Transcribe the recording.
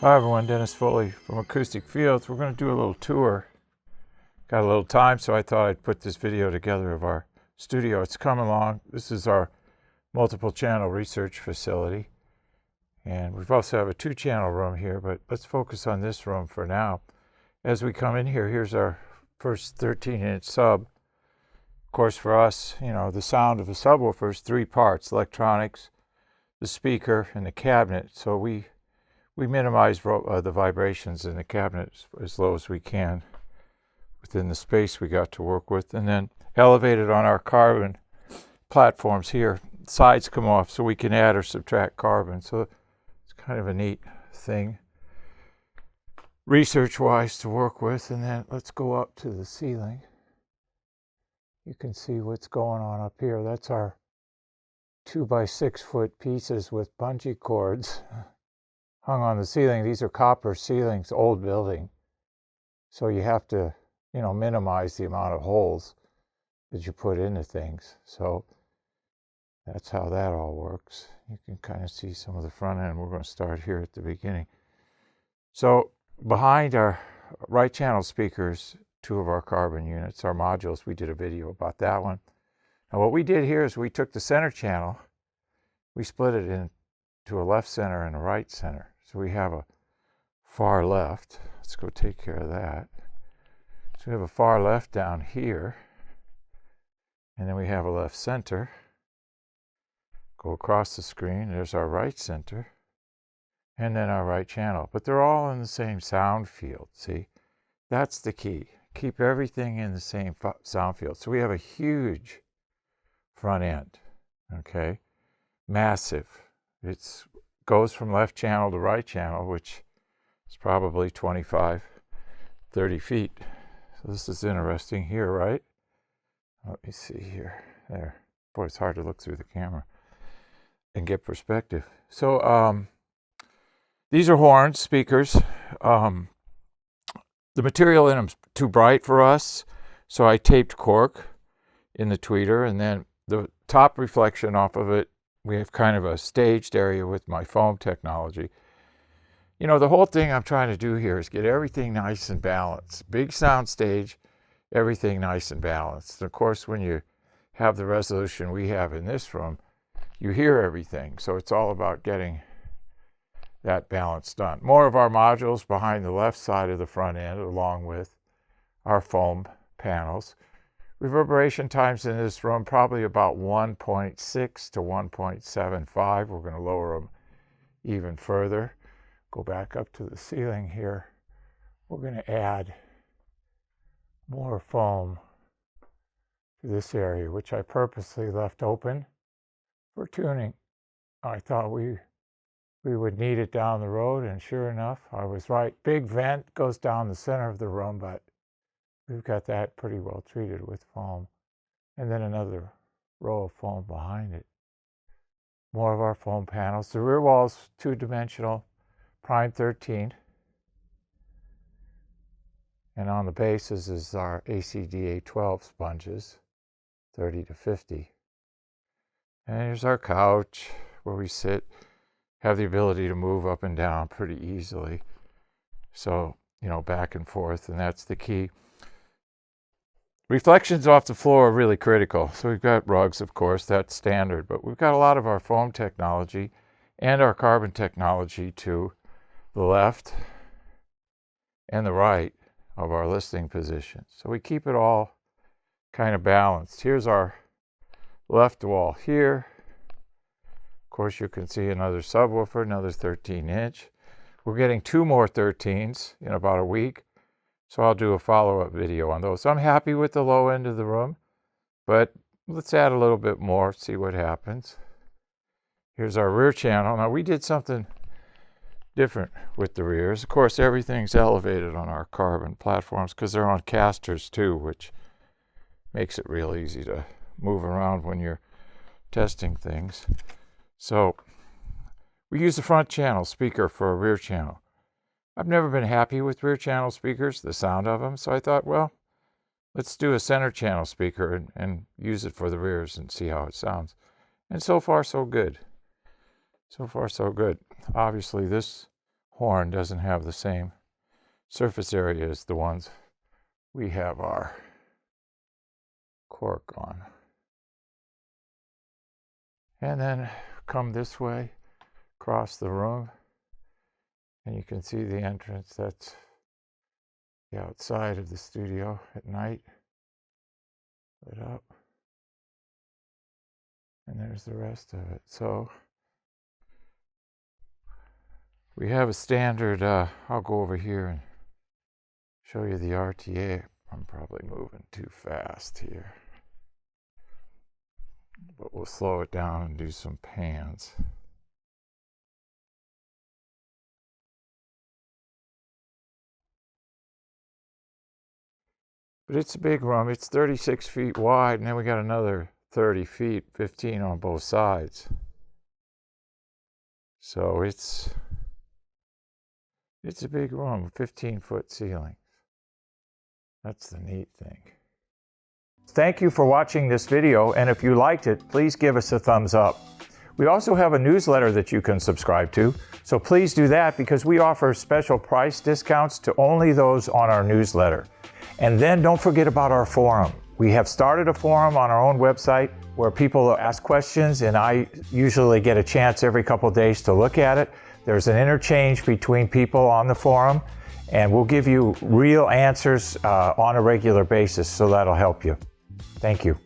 Hi everyone, Dennis Foley from Acoustic Fields. We're going to do a little tour. Got a little time, so I thought I'd put this video together of our studio. It's come along. This is our multiple channel research facility. And we also have a 2-channel room here, but let's focus on this room for now. As we come in here, here's our first 13-inch sub. Of course, for us, the sound of a subwoofer is 3 parts: electronics, the speaker, and the cabinet. So we minimize the vibrations in the cabinet as low as we can within the space we got to work with. And then elevated on our carbon platforms here, sides come off so we can add or subtract carbon. So it's kind of a neat thing research-wise to work with. And then let's go up to the ceiling. You can see what's going on up here. That's our 2 by 6 foot pieces with bungee cords hung on the ceiling. These are copper ceilings, old building. So you have to, minimize the amount of holes that you put into things. So that's how that all works. You can kind of see some of the front end. We're going to start here at the beginning. So behind our right channel speakers, 2 of our carbon units, our modules. We did a video about that one. Now what we did here is we took the center channel, we split it into a left center and a right center. So we have a far left. Let's go take care of that. So we have a far left down here, and then we have a left center. Go across the screen, there's our right center, and then our right channel. But they're all in the same sound field, see? That's the key. Keep everything in the same sound field. So we have a huge front end, okay? Massive. It goes from left channel to right channel, which is probably 25, 30 feet. So this is interesting here, right? Let me see here. There. Boy, it's hard to look through the camera and get perspective. So these are horns, speakers. The material in them is too bright for us, so I taped cork in the tweeter, and then the top reflection off of it, we have kind of a staged area with my foam technology. The whole thing I'm trying to do here is get everything nice and balanced. Big sound stage, everything nice and balanced. And of course, when you have the resolution we have in this room, you hear everything. So it's all about getting that balance done. More of our modules behind the left side of the front end, along with our foam panels. Reverberation times in this room probably about 1.6 to 1.75. We're going to lower them even further. Go back up to the ceiling here. We're going to add more foam to this area, which I purposely left open for tuning. I thought we would need it down the road, and sure enough, I was right. Big vent goes down the center of the room, but we've got that pretty well treated with foam. And then another row of foam behind it. More of our foam panels. The rear wall's 2-dimensional, prime 13. And on the bases is our ACDA 12 sponges, 30 to 50. And here's our couch where we sit. Have the ability to move up and down pretty easily. So, back and forth, and that's the key. Reflections off the floor are really critical. So we've got rugs, of course, that's standard, but we've got a lot of our foam technology and our carbon technology to the left and the right of our listening position. So we keep it all kind of balanced. Here's our left wall here. Of course, you can see another subwoofer, another 13-inch. We're getting 2 more 13s in about a week. So I'll do a follow-up video on those. So I'm happy with the low end of the room, but let's add a little bit more, see what happens. Here's our rear channel. Now we did something different with the rears. Of course, everything's elevated on our carbon platforms because they're on casters too, which makes it real easy to move around when you're testing things. So we use the front channel speaker for a rear channel. I've never been happy with rear channel speakers, the sound of them, so I thought, well, let's do a center channel speaker and use it for the rears and see how it sounds. And so far, so good. So far, so good. Obviously, this horn doesn't have the same surface area as the ones we have our cork on. And then come this way, across the room, and you can see the entrance. That's the outside of the studio at night, lit up. And there's the rest of it. So we have a standard, I'll go over here and show you the RTA. I'm probably moving too fast here, but we'll slow it down and do some pans. But it's a big room. It's 36 feet wide, and then we got another 30 feet, 15 on both sides. So it's a big room, 15-foot ceilings. That's the neat thing. Thank you for watching this video, and if you liked it, please give us a thumbs up. We also have a newsletter that you can subscribe to, so please do that because we offer special price discounts to only those on our newsletter. And then don't forget about our forum. We have started a forum on our own website where people ask questions, and I usually get a chance every couple of days to look at it. There's an interchange between people on the forum, and we'll give you real answers on a regular basis, so that'll help you. Thank you.